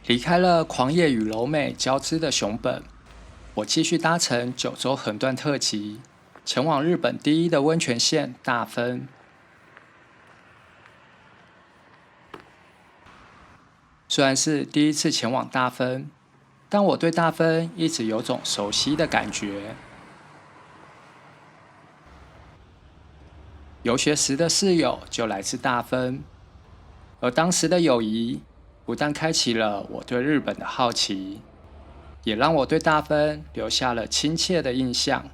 离开了狂野与柔美交织的熊本，我继续搭乘九州横断特急，前往日本第一的温泉县大分。虽然是第一次前往大分，但我对大分一直有种熟悉的感觉。游学时的室友就来自大分，而当时的友谊不但开启了我对日本的好奇，也让我对大分留下了亲切的印象。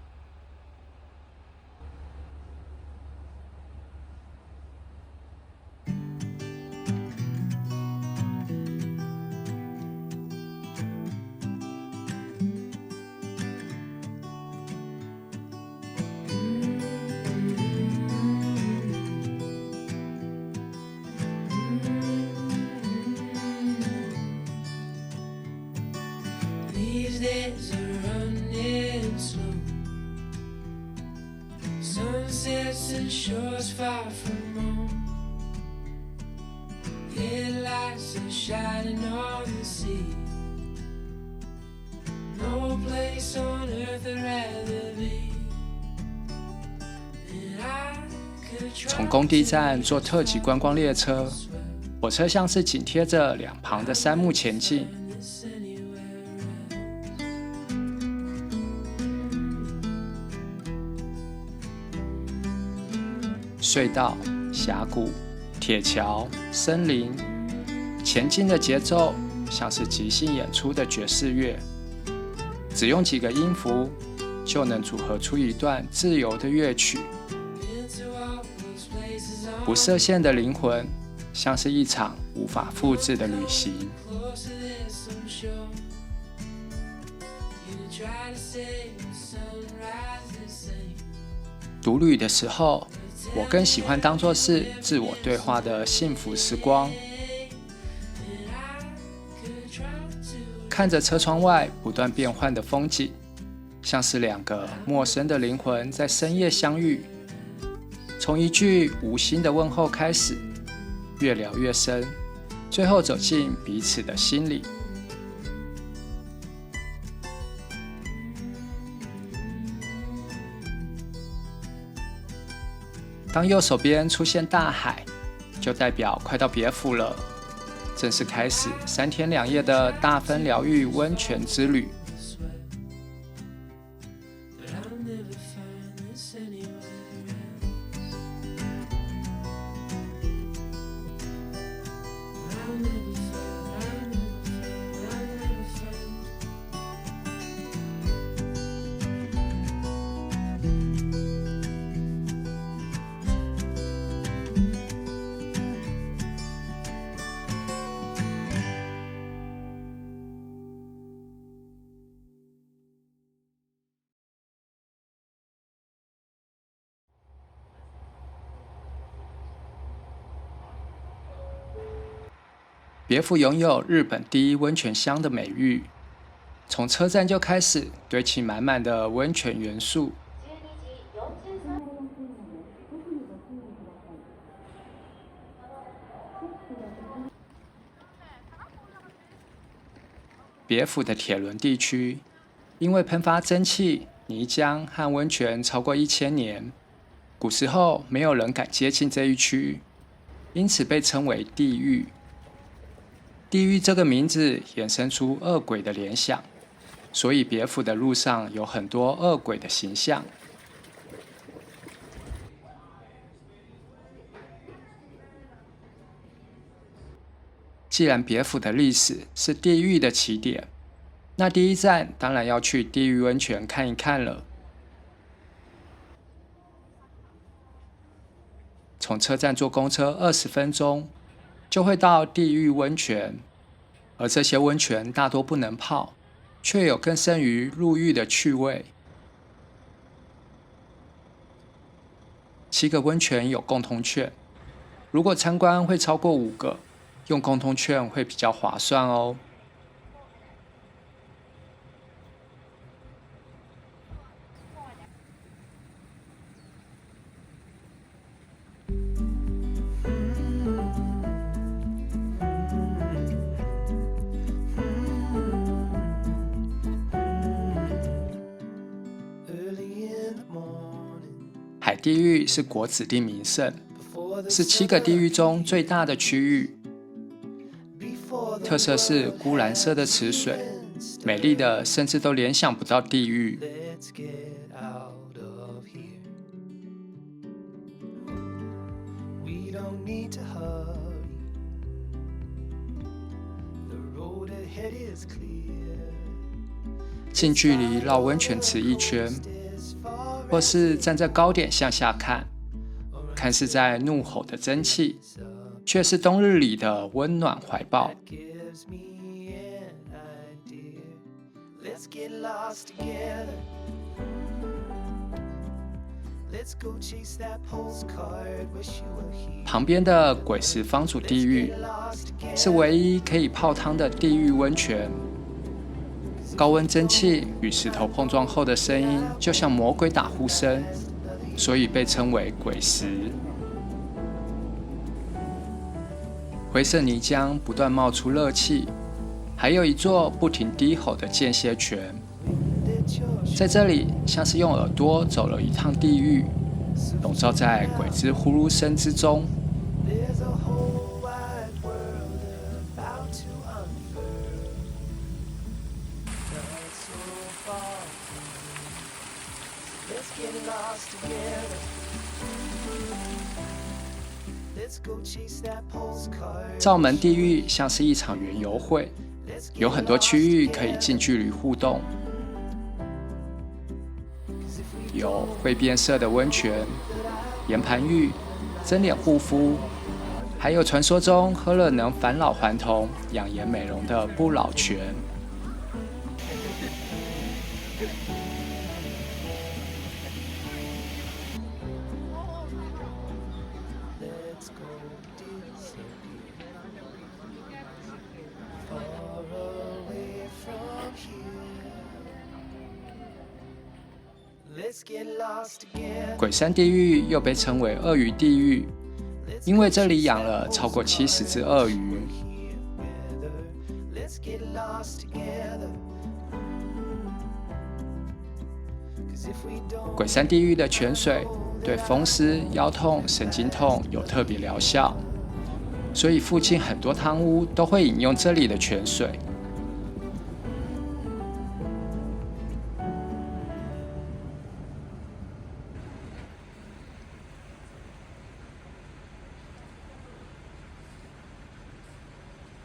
These days are running slow. Sunsets and shores far from home. Headlights are shining on the sea. No place on earth I'd rather be than I could try. 从工地站坐特急观光列车，火车像是紧贴着两旁的山木前进。隧道、峡谷、铁桥、森林，前进的节奏像是即兴演出的爵士乐，只用几个音符就能组合出一段自由的乐曲。不设限的灵魂，像是一场无法复制的旅行。独旅的时候，我更喜欢当作是自我对话的幸福时光，看着车窗外不断变换的风景，像是两个陌生的灵魂在深夜相遇，从一句无心的问候开始，越聊越深，最后走进彼此的心里。当右手边出现大海，就代表快到别府了，正式开始3天2夜的大分疗愈温泉之旅。别府拥有日本第一温泉乡的美誉，从车站就开始堆砌满满的温泉元素。别府的铁轮地区，因为喷发蒸汽、泥浆和温泉超过1000年，古时候没有人敢接近这一区，因此被称为地狱。地狱这个名字衍生出恶鬼的联想，所以别府的路上有很多恶鬼的形象。既然别府的历史是地狱的起点，那第一站当然要去地狱温泉看一看了。从车站坐公车20分钟，就会到地狱温泉，而这些温泉大多不能泡，却有更胜于入狱的趣味。7个温泉有共通券，如果参观会超过5个，用共通券会比较划算哦。地狱是国指定名胜，是7个地狱中最大的区域。特色是钴蓝色的池水，美丽的甚至都联想不到地狱。近距离绕温泉池一圈，或是站在高点向下看，看似在怒吼的蒸汽，却是冬日里的温暖怀抱。旁边的鬼石方主地狱是唯一可以泡汤的地狱温泉。高温蒸汽与石头碰撞后的声音就像魔鬼打呼声，所以被称为鬼石。灰色泥浆不断冒出热气，还有一座不停低吼的间歇泉。在这里像是用耳朵走了一趟地狱，笼罩在鬼之呼噜声之中。灶门地狱像是一场园游会，有很多区域可以近距离互动，有会变色的温泉、岩盘浴、蒸脸护肤，还有传说中喝了能返老还童、养颜美容的不老泉。鬼山地狱又被称为鳄鱼地狱，因为这里养了超过70只鳄鱼。鬼山地狱的泉水对风湿、腰痛、神经痛有特别疗效，所以附近很多汤屋都会饮用这里的泉水。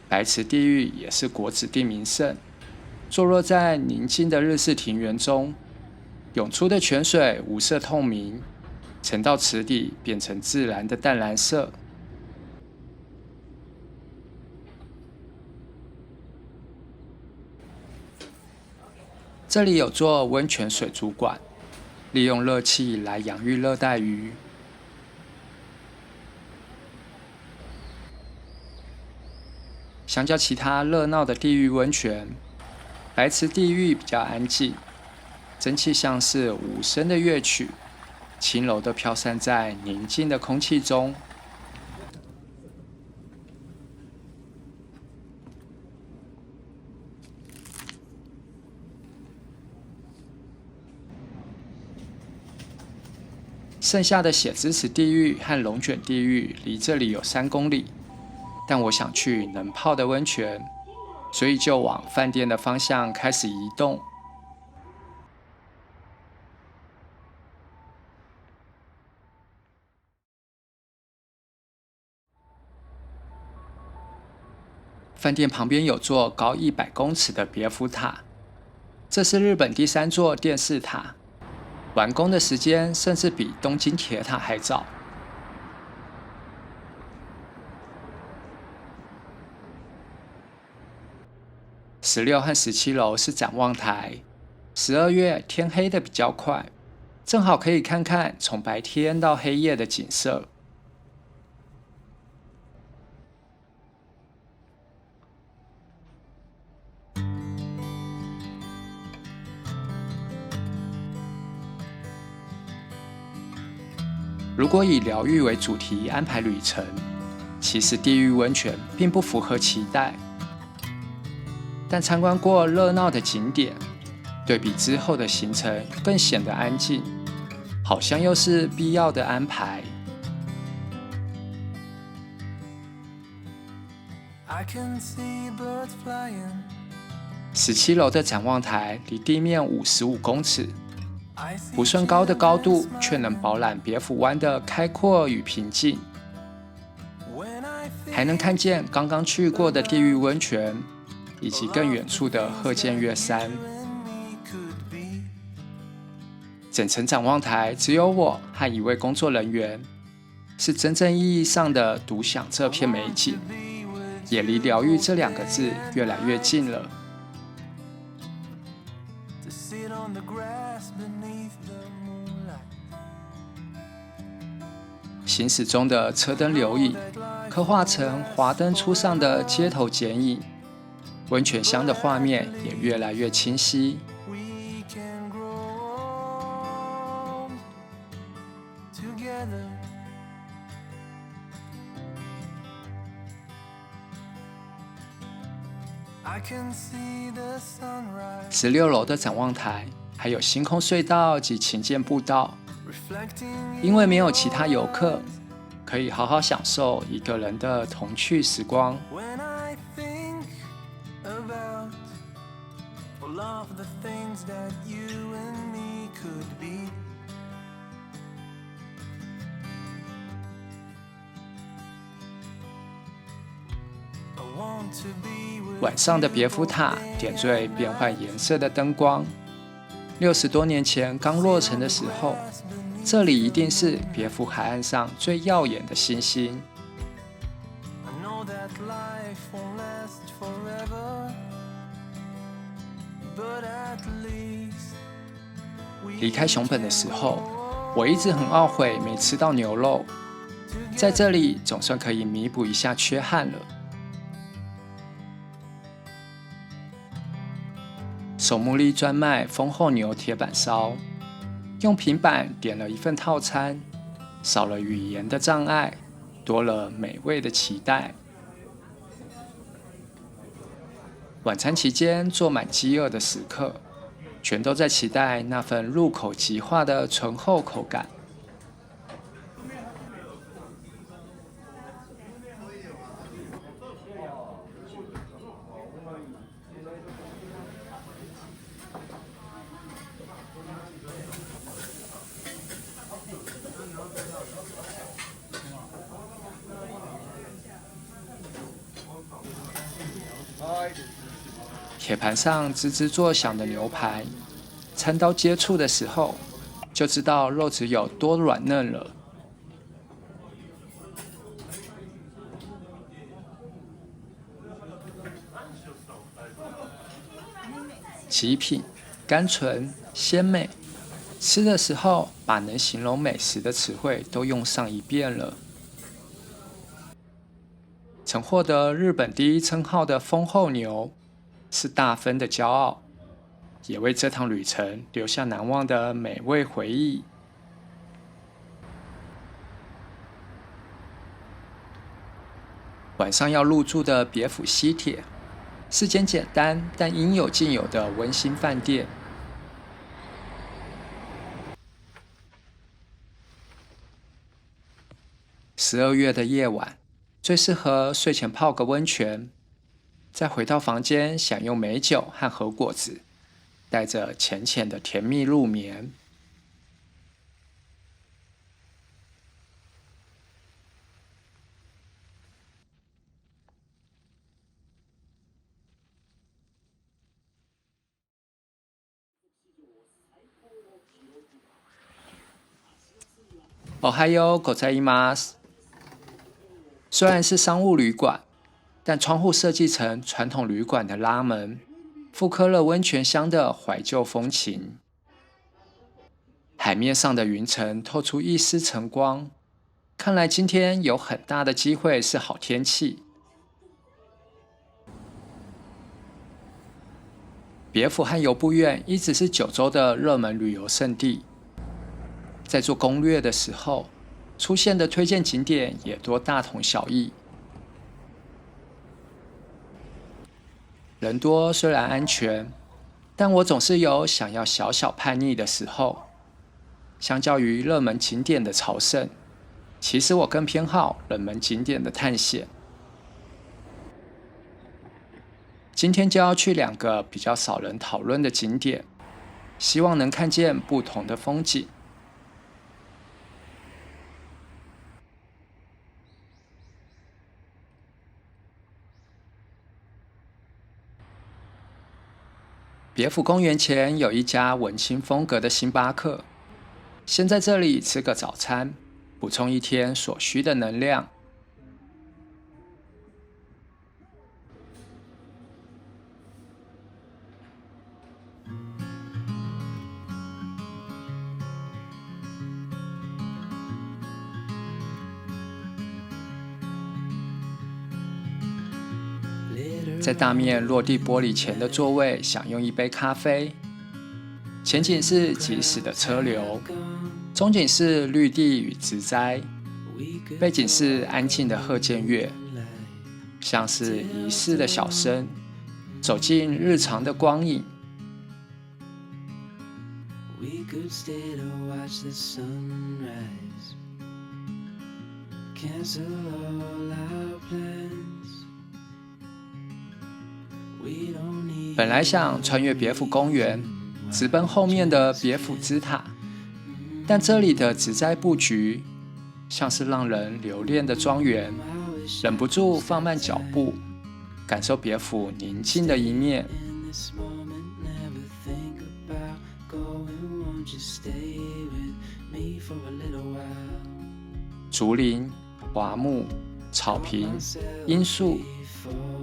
白池地狱也是国指定名胜，坐落在宁静的日式庭园中，涌出的泉水无色透明，沉到池底变成自然的淡蓝色。这里有座温泉水族馆，利用热气来养育热带鱼。相较其他热闹的地狱温泉，白池地狱比较安静，蒸汽像是无声的乐曲，轻柔地飘散在宁静的空气中。剩下的血之池地狱和龙卷地狱离这里有3公里。但我想去能泡的温泉，所以就往饭店的方向开始移动。饭店旁边有座高100公尺的别府塔，这是日本第3座电视塔，完工的时间甚至比东京铁塔还早。16和17楼是展望台，12月天黑的比较快，正好可以看看从白天到黑夜的景色。如果以疗愈为主题安排旅程，其实地狱温泉并不符合期待。但参观过热闹的景点，对比之后的行程更显得安静。好像又是必要的安排。17楼的展望台离地面55公尺，不算高的高度，却能饱览别府湾的开阔与平静，还能看见刚刚去过的地狱温泉，以及更远处的鹤见岳山。整层展望台只有我和一位工作人员，是真正意义上的独享这片美景，也离疗愈这2个字越来越近了。行驶中的车灯留影，刻画成华灯初上的街头剪影，温泉乡的画面也越来越清晰。16楼的展望台还有星空隧道及琴键步道，因为没有其他游客，可以好好享受一个人的童趣时光。晚上的别府塔点缀变换颜色的灯光，60多年前刚落成的时候，这里一定是别府海岸上最耀眼的星星。离开熊本的时候，我一直很懊悔没吃到牛肉，在这里总算可以弥补一下缺憾了。手木利专卖丰厚牛铁板烧，用平板点了一份套餐，少了语言的障碍，多了美味的期待。晚餐期间坐满饥饿的食客，全都在期待那份入口即化的醇厚口感。铁盘上吱吱作响的牛排，餐刀接触的时候，就知道肉质有多软嫩了。极品、甘醇、鲜美，吃的时候把能形容美食的词汇都用上一遍了。曾获得日本第1称号的丰厚牛，是大分的骄傲，也为这趟旅程留下难忘的美味回忆。晚上要入住的别府西铁，是间简单但应有尽有的温馨饭店。12月的夜晚，最适合睡前泡个温泉，再回到房间享用美酒和和果子，带着浅浅的甜蜜入眠。おはようございます。虽然是商务旅馆，但窗户设计成传统旅馆的拉门，复刻了温泉乡的怀旧风情。海面上的云层透出一丝晨光，看来今天有很大的机会是好天气。别府和游步院一直是九州的热门旅游胜地，在做攻略的时候，出现的推荐景点也多大同小异。人多虽然安全，但我总是有想要小小叛逆的时候。相较于热门景点的朝圣，其实我更偏好冷门景点的探险。今天就要去2个比较少人讨论的景点，希望能看见不同的风景。别府公园前有一家文青风格的星巴克，先在这里吃个早餐，补充一天所需的能量。在大面落地玻璃前的座位享用一杯咖啡，前景是疾驶的车流，中景是绿地与植栽，背景是安静的鹤见月，像是仪式的小声，走进日常的光影。本来想穿越别府公园，直奔后面的别府之塔，但这里的植栽布局像是让人留恋的庄园，忍不住放慢脚步，感受别府宁静的一面。竹林、华木、草坪、罂粟，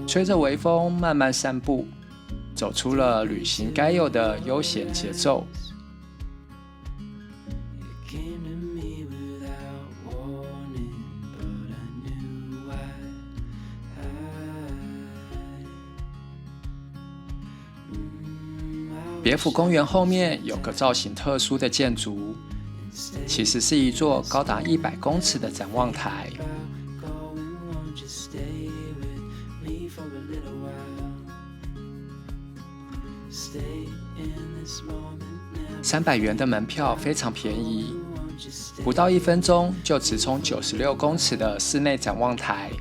吹着微风慢慢散步，走出了旅行该有的悠闲节奏。别府公园后面有个造型特殊的建筑，其实是一座高达100公尺的展望台。300元的门票非常便宜，不到1分钟就直冲96公尺的室内展望台。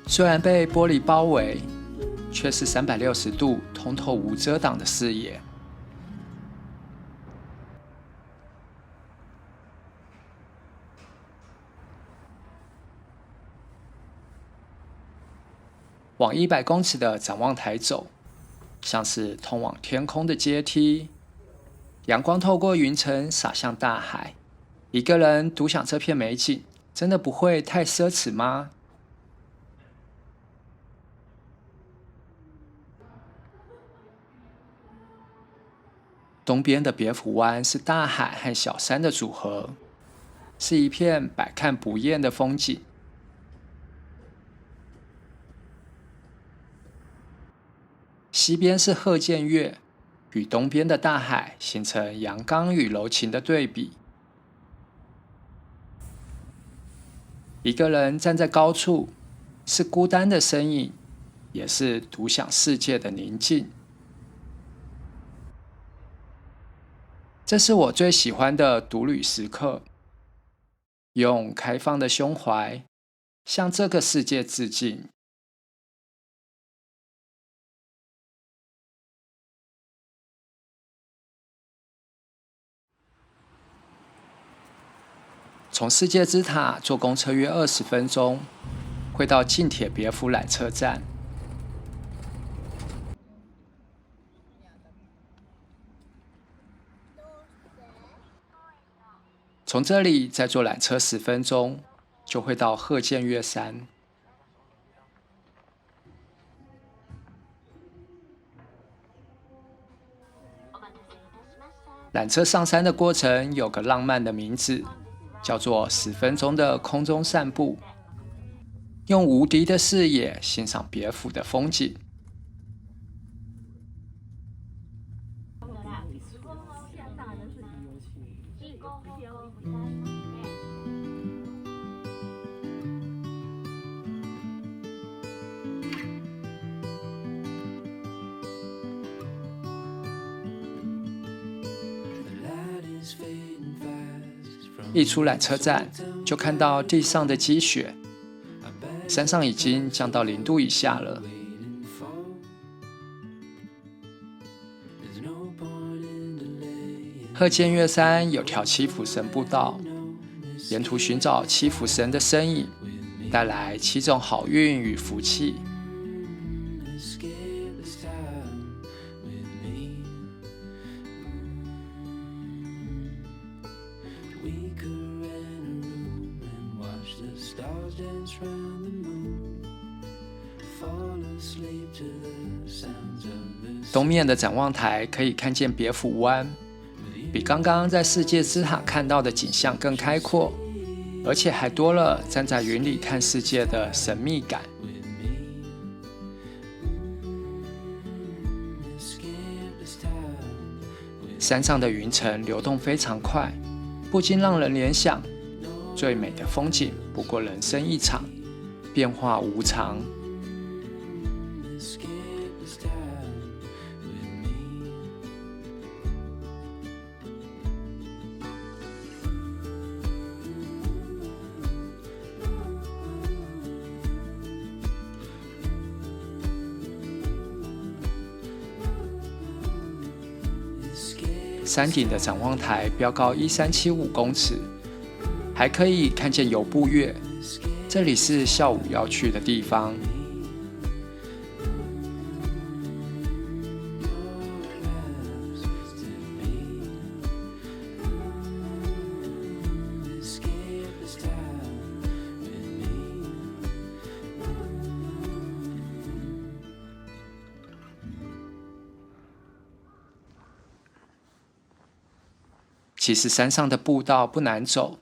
虽然被玻璃包围，却是360度通透无遮挡的视野。往100公尺的展望台走，像是通往天空的阶梯，阳光透过云层洒向大海。一个人独享这片美景，真的不会太奢侈吗？东边的别府湾是大海和小山的组合，是一片百看不厌的风景。西边是鹤见月，与东边的大海形成阳刚与柔情的对比。一个人站在高处，是孤单的身影，也是独享世界的宁静。这是我最喜欢的独旅时刻，用开放的胸怀向这个世界致敬。从世界之塔坐公车约20分钟，会到近铁别府缆车站。从这里再坐缆车10分钟，就会到鹤见月山。缆车上山的过程有个浪漫的名字，叫做10分钟的空中散步，用无敌的视野欣赏别府的风景。一出缆车站，就看到地上的积雪，山上已经降到0度以下了。鹤见岳山有条七福神步道，沿途寻找七福神的身影，带来7种好运与福气。东面的展望台可以看见别府湾，比刚刚在世界之塔看到的景象更开阔，而且还多了站在云里看世界的神秘感。山上的云层流动非常快，不禁让人联想，最美的风景不过人生一场，变化无常。山顶的展望台标高1375公尺，还可以看见游步岳，这里是下午要去的地方。其实山上的步道不难走，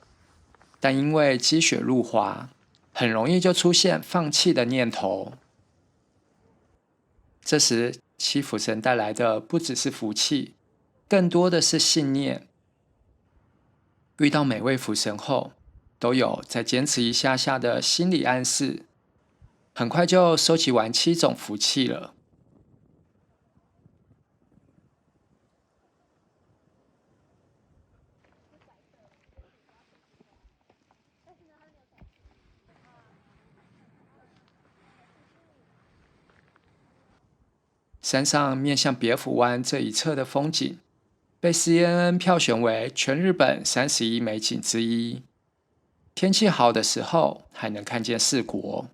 但因为积雪路滑，很容易就出现放弃的念头。这时，七福神带来的不只是福气，更多的是信念。遇到每位福神后，都有再坚持一下下的心理暗示，很快就收集完7种福气了。山上面向别府湾这一侧的风景，被 CNN 票选为全日本31美景之一。天气好的时候，还能看见4国。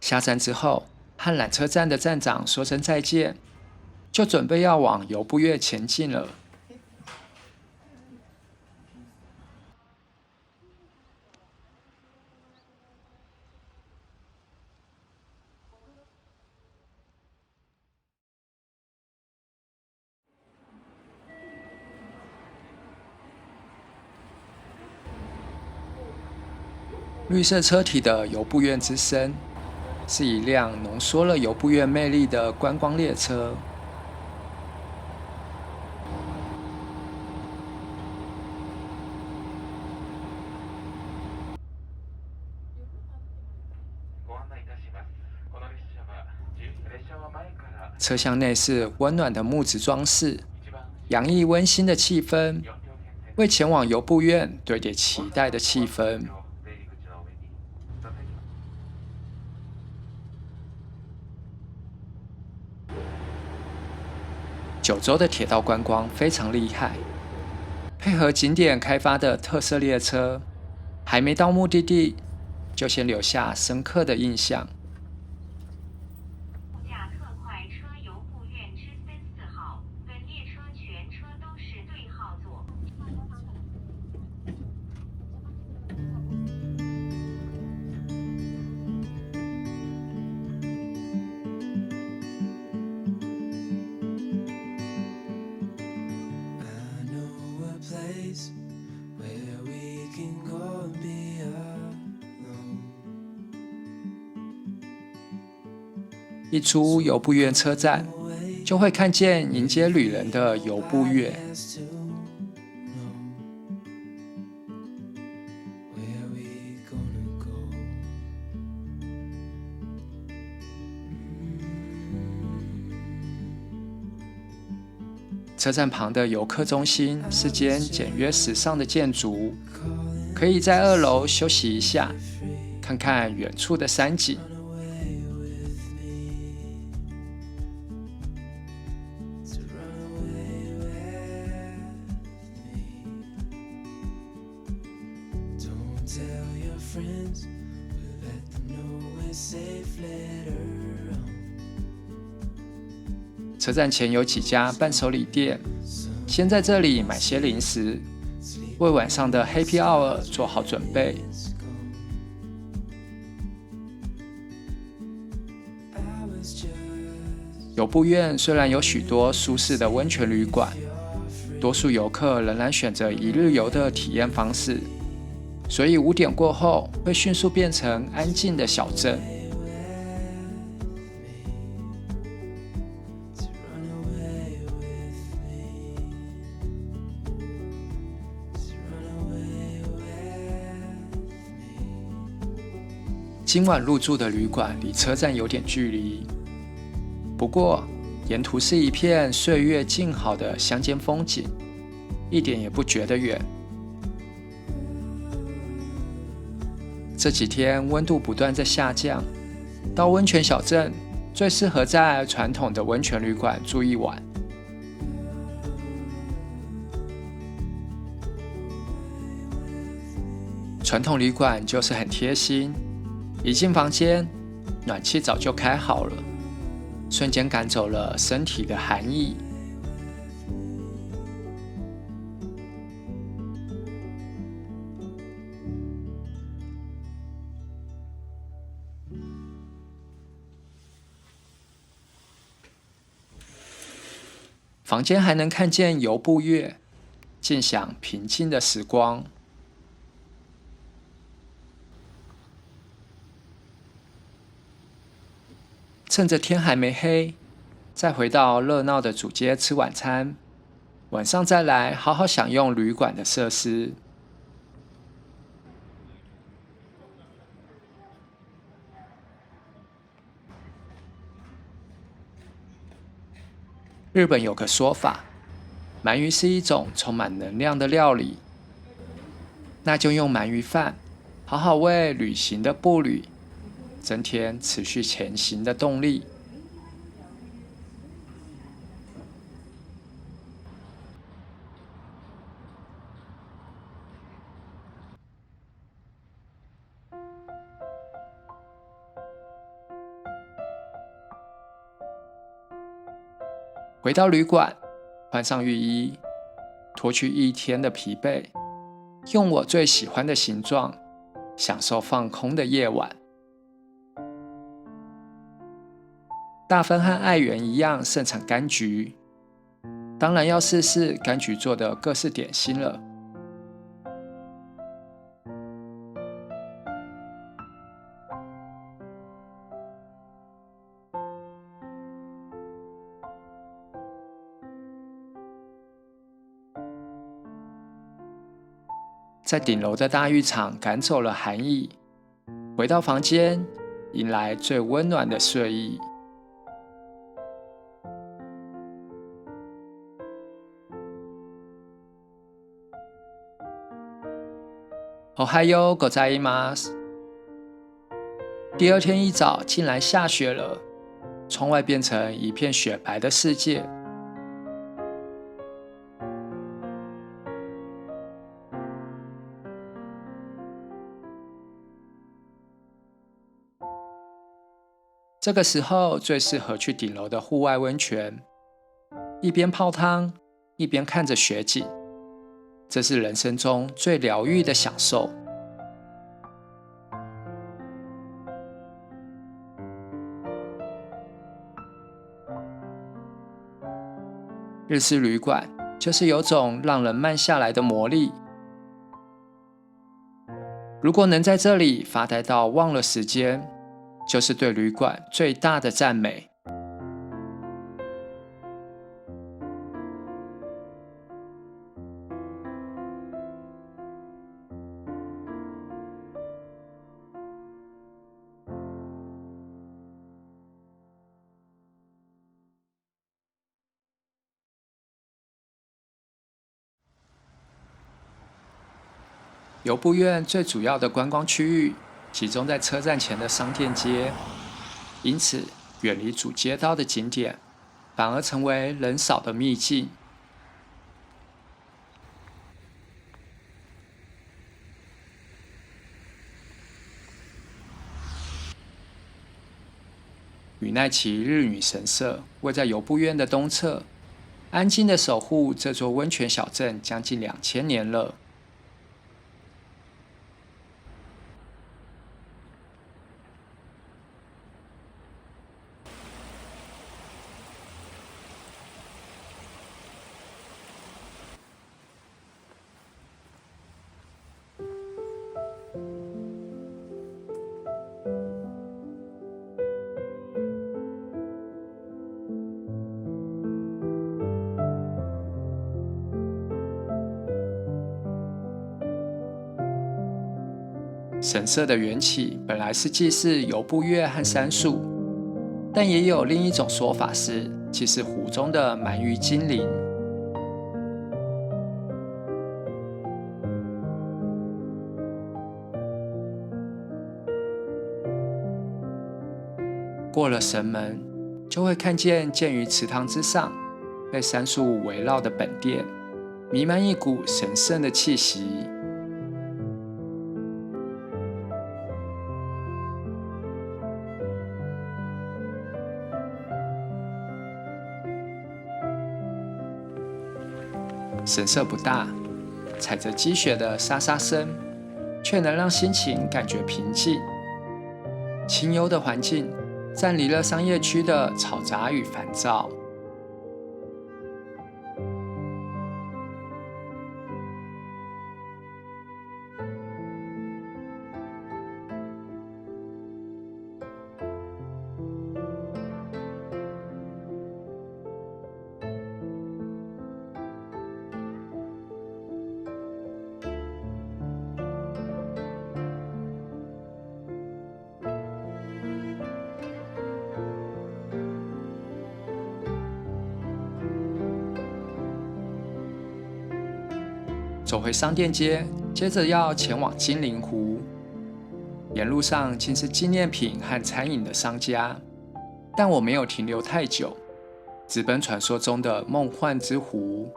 下站之后，和缆车站的站长说声再见，就准备要往游步岳前进了。绿色车体的游步院之声，是一辆浓缩了游步院魅力的观光列车。车厢内是温暖的木质装饰，洋溢温馨的气氛，为前往游步院堆叠期待的气氛。九州的铁道观光非常厉害，配合景点开发的特色列车，还没到目的地，就先留下深刻的印象。驾特快车游步院之3-4号，本列车全车都是对号座。I know a place where we can go and be 一出游步院车站，就会看见迎接旅人的游步乐。车站旁的游客中心是间简约时尚的建筑，可以在2楼休息一下，看看远处的山景。车站前有几家伴手礼店，先在这里买些零食，为晚上的 Happy Hour 做好准备。游步院虽然有许多舒适的温泉旅馆，多数游客仍然选择一日游的体验方式，所以5点过后会迅速变成安静的小镇。今晚入住的旅馆离车站有点距离，不过沿途是一片岁月静好的乡间风景，一点也不觉得远。这几天温度不断在下降，到温泉小镇最适合在传统的温泉旅馆住一晚。传统旅馆就是很贴心，一进房间，暖气早就开好了，瞬间赶走了身体的寒意。房间还能看见游步乐，尽享平静的时光。趁着天还没黑，再回到热闹的主街吃晚餐，晚上再来好好享用旅馆的设施。日本有个说法，鳗鱼是一种充满能量的料理，那就用鳗鱼饭好好为旅行的步履增添持续前行的动力。回到旅馆，换上浴衣，脱去一天的疲惫，用我最喜欢的形状，享受放空的夜晚。大芬和爱媛一样盛产柑橘，当然要试试柑橘做的各式点心了。在顶楼的大浴场赶走了寒意，回到房间，迎来最温暖的睡意。おはようございます。第2天一早，竟然下雪了，窗外变成一片雪白的世界。这个时候最适合去顶楼的户外温泉，一边泡汤，一边看着雪景，这是人生中最疗愈的享受。日式旅馆就是有种让人慢下来的魔力。如果能在这里发呆到忘了时间，就是对旅馆最大的赞美。游步院最主要的观光区域集中在车站前的商店街，因此远离主街道的景点，反而成为人少的秘境。宇奈崎日女神社位在游步院的东侧，安静的守护这座温泉小镇将近2000年了。神社的缘起本来是祭祀游步月和杉树，但也有另一种说法是祭祀湖中的鳗鱼精灵。过了神门，就会看见建于池塘之上，被杉树围绕的本殿，弥漫一股神圣的气息。神社不大，踩着积雪的沙沙声，却能让心情感觉平静。清幽的环境暂离了商业区的嘈杂与烦躁。走回商店街，接着要前往金陵湖。沿路上尽是纪念品和餐饮的商家，但我没有停留太久，直奔传说中的梦幻之湖。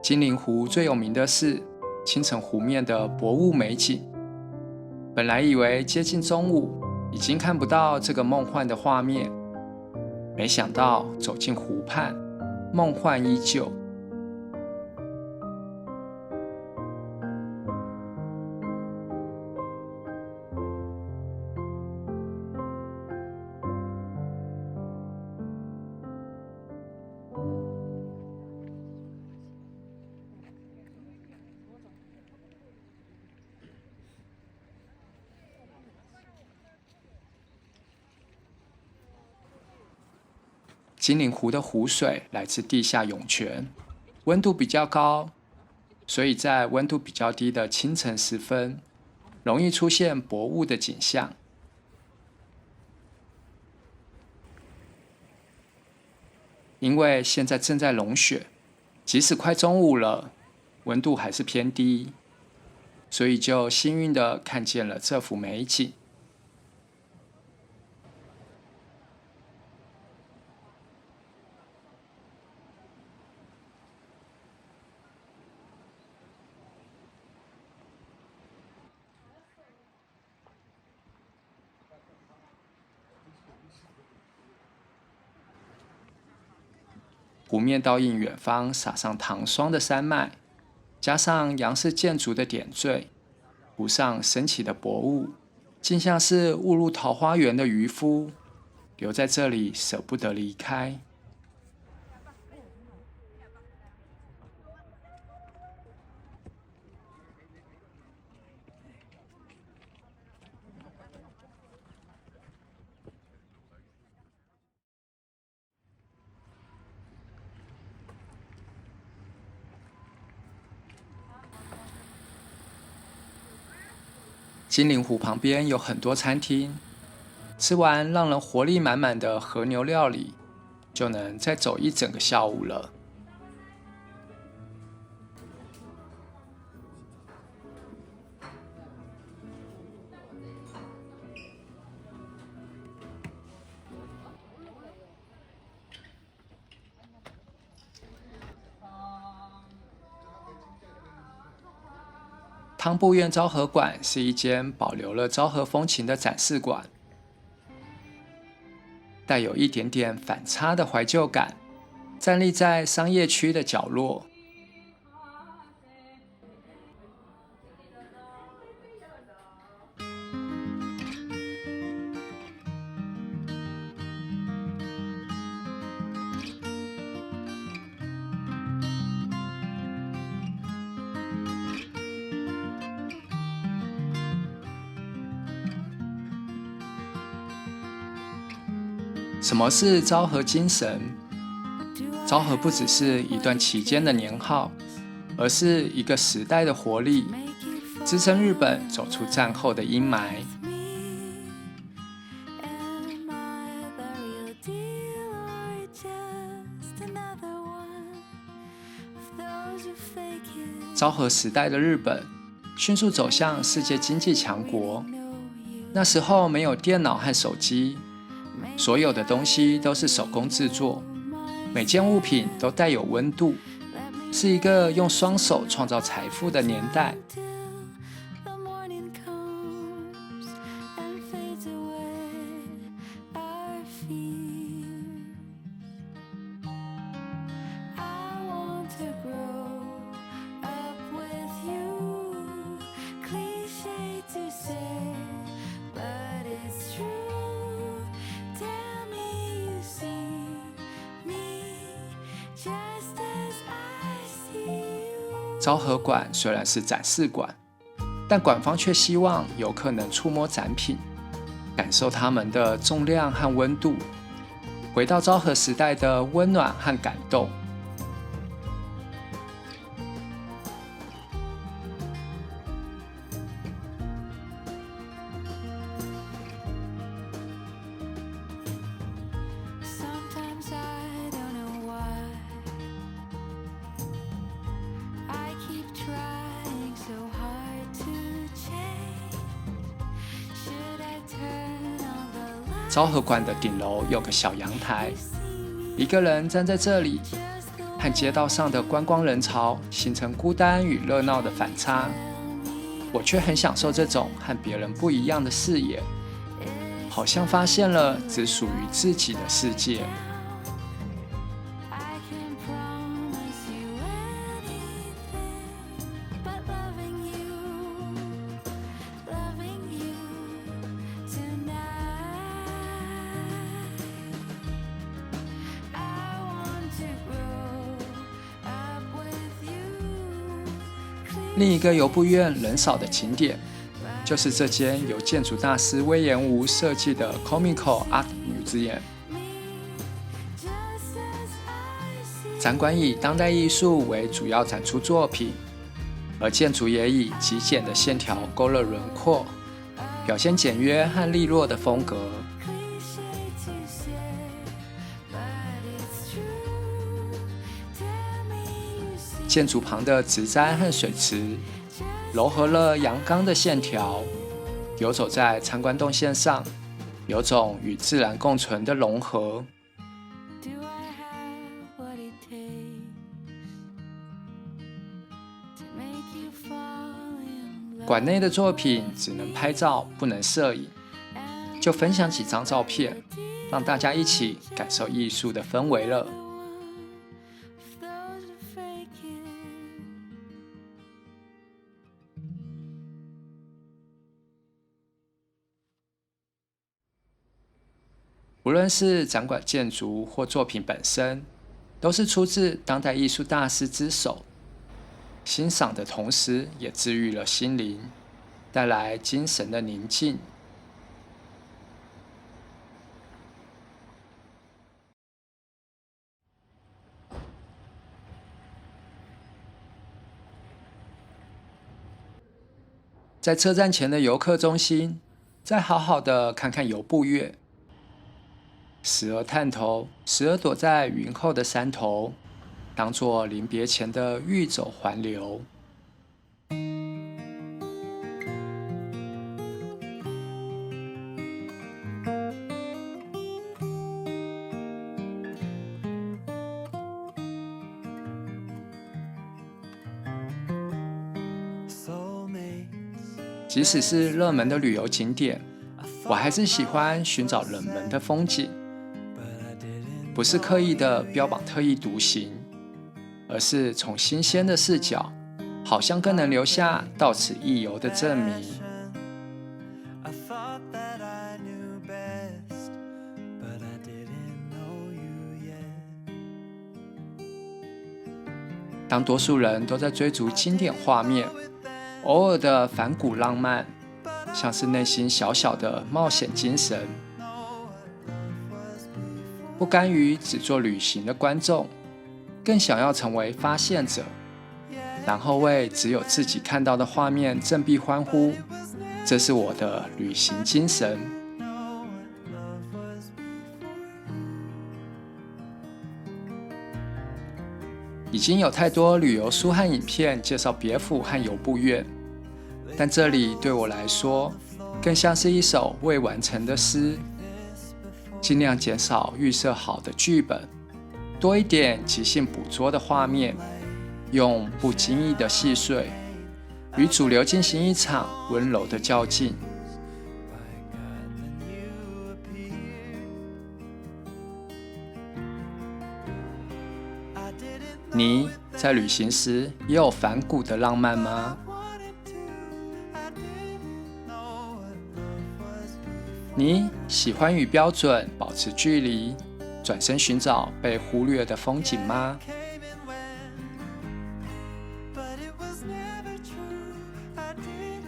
金陵湖最有名的是清晨湖面的薄雾美景。本来以为接近中午已经看不到这个梦幻的画面，没想到走进湖畔，梦幻依旧。金陵湖的湖水来自地下涌泉，温度比较高，所以在温度比较低的清晨时分，容易出现薄雾的景象。因为现在正在融雪，即使快中午了，温度还是偏低，所以就幸运地看见了这幅美景。湖面倒映远方洒上糖霜的山脉，加上洋式建筑的点缀，湖上升起的薄雾，竟像是误入桃花源的渔夫，留在这里舍不得离开。金陵湖旁边有很多餐厅，吃完让人活力满满的和牛料理，就能再走一整个下午了。汤布院昭和馆是一间保留了昭和风情的展示馆，带有一点点反差的怀旧感，站立在商业区的角落。什么是昭和精神？昭和不只是一段期间的年号，而是一个时代的活力，支撑日本走出战后的阴霾。昭和时代的日本迅速走向世界经济强国，那时候没有电脑和手机，所有的东西都是手工制作，每件物品都带有温度，是一个用双手创造财富的年代。昭和馆虽然是展示馆，但馆方却希望游客能触摸展品，感受它们的重量和温度，回到昭和时代的温暖和感动。昭和馆的顶楼有个小阳台，一个人站在这里，和街道上的观光人潮形成孤单与热闹的反差。我却很享受这种和别人不一样的视野，好像发现了只属于自己的世界。另一个游步院人少的景点，就是这间由建筑大师隈研吾设计的 Comical Art Museum。展馆以当代艺术为主要展出作品，而建筑也以极简的线条勾勒轮廓，表现简约和利落的风格。建筑旁的植栽和水池，糅合了阳刚的线条，游走在参观动线上，有种与自然共存的融合。馆内的作品只能拍照，不能摄影，就分享几张照片，让大家一起感受艺术的氛围了。无论是展馆建筑或作品本身，都是出自当代艺术大师之手，欣赏的同时也治愈了心灵，带来精神的宁静。在车站前的游客中心，再好好的看看游步月，时而探头，时而躲在云后的山头，当作临别前的欲走还留。即使是热门的旅游景点，我还是喜欢寻找冷门的风景，不是刻意的标榜特立独行，而是从新鲜的视角，好像更能留下到此一游的证明。当多数人都在追逐经典画面，偶尔的反骨浪漫，像是内心小小的冒险精神。不甘于只做旅行的观众，更想要成为发现者，然后为只有自己看到的画面振臂欢呼。这是我的旅行精神。已经有太多旅游书和影片介绍别府和游步院，但这里对我来说更像是一首未完成的诗，尽量减少预设好的剧本，多一点即兴捕捉的画面，用不经意的细碎与主流进行一场温柔的较劲。你在旅行时也有反骨的浪漫吗？你喜欢与标准保持距离，转身寻找被忽略的风景吗？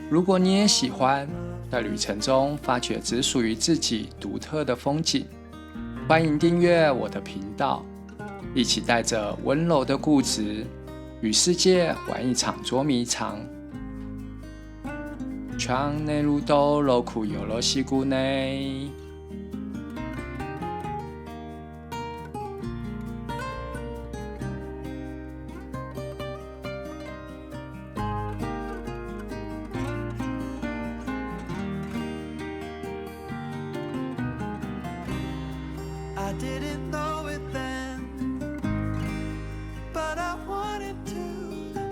如果你也喜欢在旅程中发掘只属于自己独特的风景，欢迎订阅我的频道，一起带着温柔的固执与世界玩一场捉迷藏。窗内路都路苦有了西谷内。I didn't know it then, but I wanted to.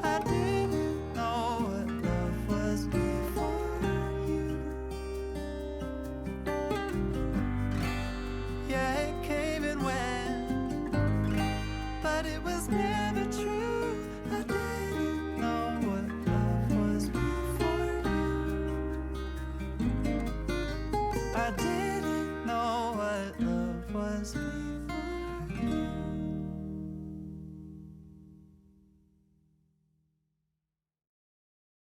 I didn't know what love was before you. Yeah, it came and went, but it was never true. I didn't know what love was before you. I didn't know what love was before.